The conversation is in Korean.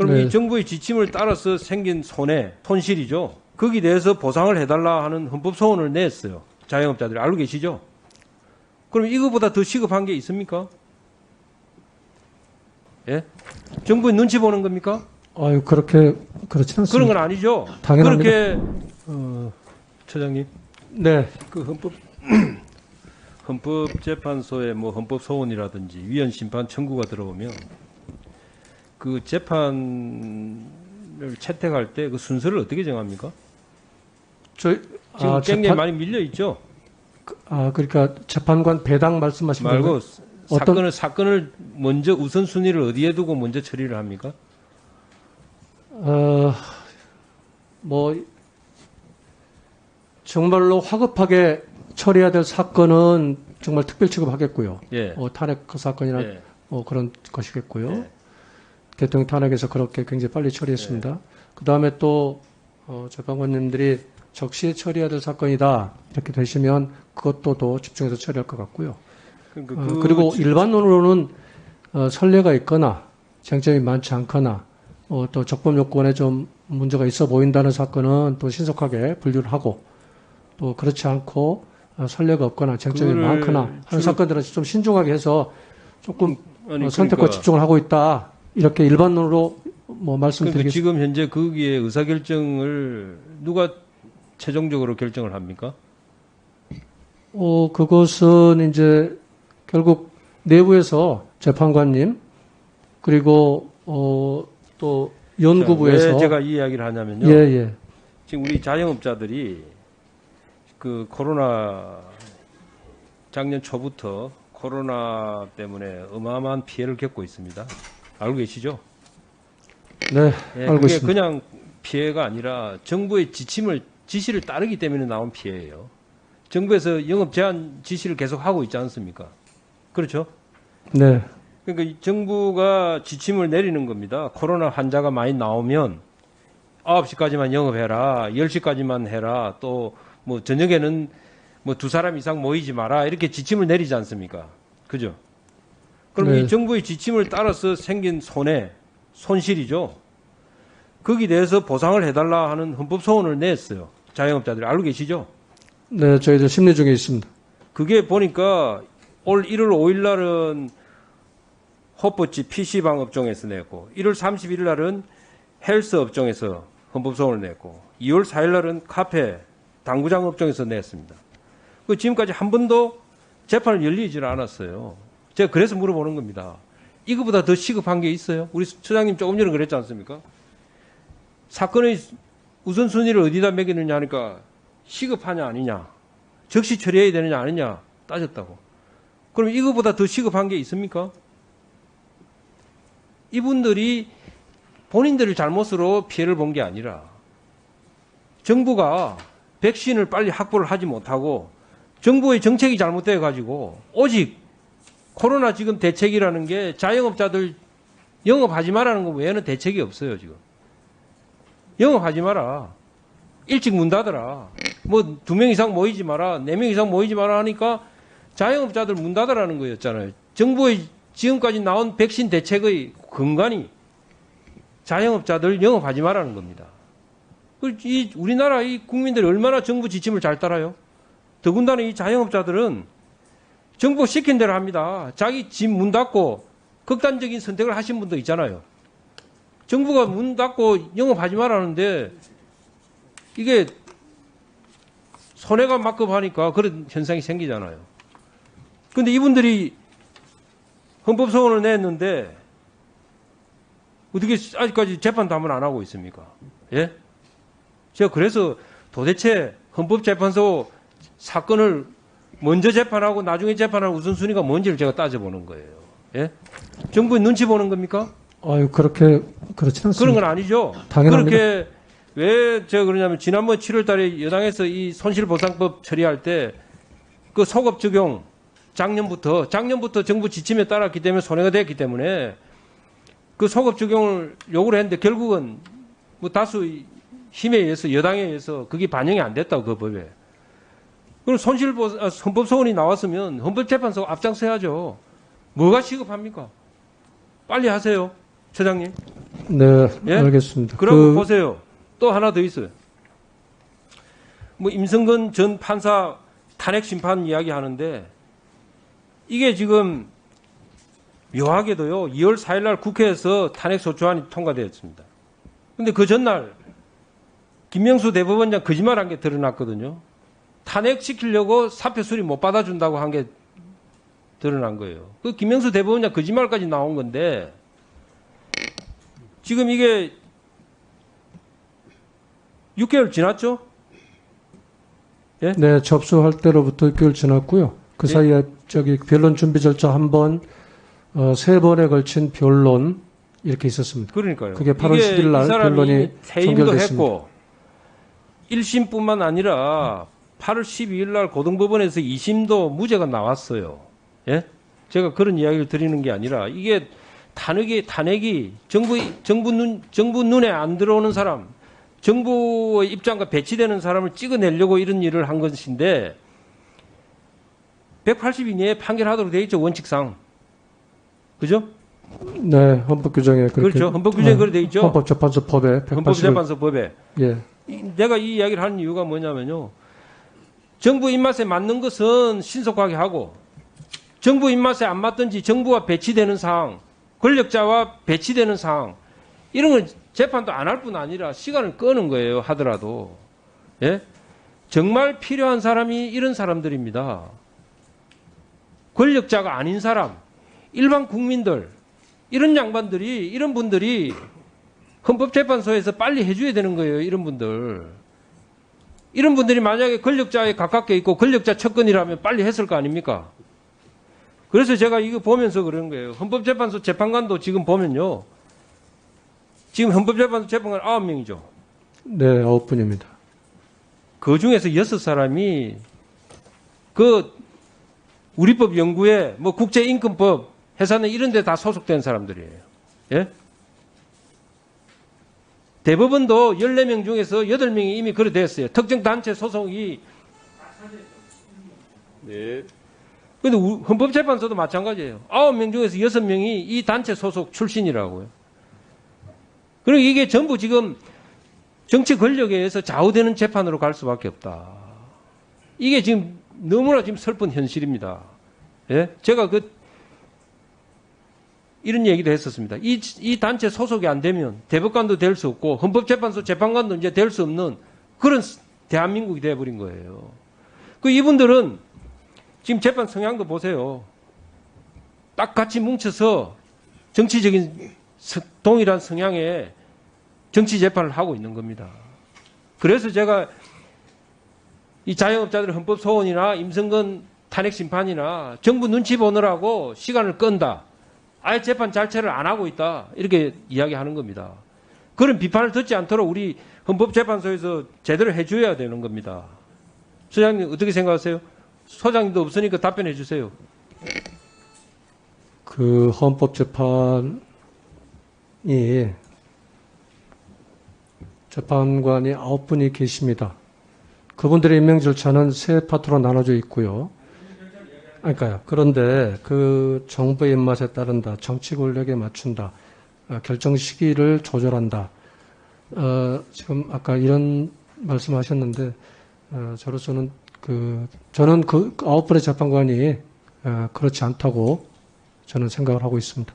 그럼 네. 이 정부의 지침을 따라서 생긴 손해, 손실이죠. 거기에 대해서 보상을 해달라 하는 헌법 소원을 냈어요. 자영업자들이 알고 계시죠? 그럼 이거보다 더 시급한 게 있습니까? 예? 정부의 눈치 보는 겁니까? 아유, 그렇진 그런 않습니다. 건 아니죠. 당연합니다. 그렇게 처장님 네. 그 헌법재판소에 뭐 헌법소원이라든지 위헌 심판 청구가 들어오면 그 재판을 채택할 때 그 순서를 어떻게 정합니까? 저희 지금 굉장히 많이 밀려 있죠. 그러니까 재판관 배당 말씀하신 말고 건가요? 어떤 사건을 먼저 우선순위를 어디에 두고 먼저 처리를 합니까? 뭐 정말로 화급하게 처리해야 될 사건은 정말 특별 취급하겠고요. 예. 탄핵 사건이나 예. 그런 것이겠고요. 예. 대통령 탄핵에서 그렇게 굉장히 빨리 처리했습니다. 그 다음에 또 재판관님들이 적시에 처리해야 될 사건이다 이렇게 되시면 그것도 더 집중해서 처리할 것 같고요. 그리고 일반론으로는 선례가 있거나 쟁점이 많지 않거나 또 적법 요건에 좀 문제가 있어 보인다는 사건은 또 신속하게 분류를 하고 또 그렇지 않고 선례가 없거나 쟁점이 많거나 하는 사건들은 좀 신중하게 해서 조금 선택과 그러니까 집중을 하고 있다 이렇게 일반론으로 말씀드리겠습니다. 지금 현재 거기에 의사결정을 누가 최종적으로 결정을 합니까? 그것은 이제 결국 내부에서 재판관님 그리고 또 연구부에서 왜 제가 이 이야기를 하냐면요. 예. 지금 우리 자영업자들이 그 코로나 작년 초부터 코로나 때문에 어마어마한 피해를 겪고 있습니다. 알고 계시죠? 네, 예, 알고 그게 있습니다. 그냥 피해가 아니라 정부의 지시를 따르기 때문에 나온 피해예요. 정부에서 영업 제한 지시를 계속 하고 있지 않습니까? 그렇죠? 네. 그러니까 이 정부가 지침을 내리는 겁니다. 코로나 환자가 많이 나오면 9시까지만 영업해라, 10시까지만 해라, 또 뭐 저녁에는 뭐 2사람 이상 모이지 마라 이렇게 지침을 내리지 않습니까? 그죠? 그럼 네. 이 정부의 지침을 따라서 생긴 손해, 손실이죠. 거기에 대해서 보상을 해달라 하는 헌법 소원을 냈어요. 자영업자들이 알고 계시죠? 네, 저희들 심리 중에 있습니다. 그게 보니까 올 1월 5일 날은 헛버치 PC방 업종에서 냈고 1월 31일 날은 헬스 업종에서 헌법 소원을 냈고 2월 4일 날은 카페, 당구장 업종에서 냈습니다. 그 지금까지 한 번도 재판을 열리질 않았어요. 제가 그래서 물어보는 겁니다. 이거보다 더 시급한 게 있어요? 우리 처장님 조금 전에 그랬지 않습니까? 사건의 우선순위를 어디다 매기느냐 하니까 시급하냐 아니냐, 즉시 처리해야 되느냐 아니냐 따졌다고. 그럼 이거보다 더 시급한 게 있습니까? 이분들이 본인들의 잘못으로 피해를 본 게 아니라 정부가 백신을 빨리 확보를 하지 못하고 정부의 정책이 잘못되어 가지고 오직 코로나 지금 대책이라는 게 자영업자들 영업하지 말라는 거 외에는 대책이 없어요. 지금 영업하지 마라, 일찍 문 닫아라, 뭐 2명 이상 모이지 마라, 4명 이상 모이지 마라 하니까 자영업자들 문 닫으라는 거였잖아요. 정부의 지금까지 나온 백신 대책의 근간이 자영업자들 영업하지 말라는 겁니다. 이 우리나라 이 국민들이 얼마나 정부 지침을 잘 따라요? 더군다나 이 자영업자들은 정부 시킨 대로 합니다. 자기 집 문 닫고 극단적인 선택을 하신 분도 있잖아요. 정부가 문 닫고 영업하지 말라는데 이게 손해가 막급하니까 그런 현상이 생기잖아요. 그런데 이분들이 헌법소원을 냈는데 어떻게 아직까지 재판도 한번 안 하고 있습니까? 예? 제가 그래서 도대체 헌법재판소 사건을 먼저 재판하고 나중에 재판하는 우선순위가 뭔지를 제가 따져보는 거예요. 예? 정부의 눈치 보는 겁니까? 그렇진 않습니다. 그런 건 아니죠. 당연합니다. 그렇게 왜 제가 그러냐면 지난번 7월 달에 여당에서 이 손실보상법 처리할 때 그 소급 적용 작년부터 정부 지침에 따랐기 때문에 손해가 됐기 때문에 그 소급 적용을 요구를 했는데 결국은 뭐 다수 힘에 의해서 여당에 의해서 그게 반영이 안 됐다고 그 법에. 그럼 헌법소원이 나왔으면 헌법재판소가 앞장서야죠. 뭐가 시급합니까? 빨리 하세요. 처장님. 네, 예? 알겠습니다. 그럼 보세요. 또 하나 더 있어요. 뭐 임성근 전 판사 탄핵 심판 이야기 하는데 이게 지금 묘하게도요. 2월 4일 날 국회에서 탄핵 소추안이 통과되었습니다. 근데 그 전날 김명수 대법원장 거짓말한 게 드러났거든요. 탄핵시키려고 사표 수리 못 받아준다고 한 게 드러난 거예요. 그 김명수 대법원장 거짓말까지 나온 건데 지금 이게 6개월 지났죠? 예? 네, 접수할 때로부터 6개월 지났고요. 그 예? 사이에 변론 준비 절차 한 번, 3번에 걸친 변론 이렇게 있었습니다. 그러니까요. 그게 8월 이게 10일 날 이 사람이 변론이 퇴임도 종결됐습니다. 했고 1심뿐만 아니라 8월 12일 날 고등법원에서 2심도 무죄가 나왔어요. 예? 제가 그런 이야기를 드리는 게 아니라 이게 탄핵이 정부 눈에 안 들어오는 사람, 정부의 입장과 배치되는 사람을 찍어내려고 이런 일을 한 것인데 180일 내에 판결하도록 되어 있죠. 원칙상. 그죠? 네, 헌법 규정에 그렇게 그렇죠. 헌법 규정에 그렇게 되어 있죠. 헌법재판소법에 180일. 헌법재판소법에. 예. 내가 이 이야기를 하는 이유가 뭐냐면요. 정부 입맛에 맞는 것은 신속하게 하고 정부 입맛에 안 맞든지 정부와 배치되는 사항, 권력자와 배치되는 사항 이런 건 재판도 안 할 뿐 아니라 시간을 끄는 거예요. 하더라도. 예? 정말 필요한 사람이 이런 사람들입니다. 권력자가 아닌 사람, 일반 국민들 이런 양반들이 이런 분들이 헌법재판소에서 빨리 해줘야 되는 거예요. 이런 분들. 이런 분들이 만약에 권력자에 가깝게 있고 권력자 척근이라면 빨리 했을 거 아닙니까? 그래서 제가 이거 보면서 그런 거예요. 헌법재판소 재판관도 지금 보면요. 지금 헌법재판소 재판관 9명이죠. 네, 9분입니다. 그 중에서 6사람이 그 우리법 연구에 뭐 국제인권법 회사는 이런 데 다 소속된 사람들이에요. 예? 대법원도 14명 중에서 8명이 이미 그래 됐어요. 특정 단체 소속이. 네. 근데 헌법재판소도 마찬가지예요. 9명 중에서 6명이 이 단체 소속 출신이라고요. 그리고 이게 전부 지금 정치 권력에 의해서 좌우되는 재판으로 갈 수밖에 없다. 이게 지금 너무나 지금 슬픈 현실입니다. 예? 제가 이런 얘기도 했었습니다. 이 단체 소속이 안 되면 대법관도 될 수 없고 헌법재판소 재판관도 이제 될 수 없는 그런 대한민국이 돼버린 거예요. 그 이분들은 지금 재판 성향도 보세요. 딱 같이 뭉쳐서 정치적인 동일한 성향의 정치 재판을 하고 있는 겁니다. 그래서 제가 이 자영업자들 헌법 소원이나 임성근 탄핵 심판이나 정부 눈치 보느라고 시간을 끈다. 아예 재판 자체를 안 하고 있다. 이렇게 이야기하는 겁니다. 그런 비판을 듣지 않도록 우리 헌법재판소에서 제대로 해줘야 되는 겁니다. 소장님 어떻게 생각하세요? 소장님도 없으니까 답변해 주세요. 그 헌법재판이 재판관이 9분이 계십니다. 그분들의 임명 절차는 3파트로 나눠져 있고요. 그러니까요. 그런데 그 정부의 입맛에 따른다, 정치 권력에 맞춘다, 결정 시기를 조절한다. 지금 아까 이런 말씀하셨는데 저로서는 저는 그 9분의 재판관이 그렇지 않다고 저는 생각을 하고 있습니다.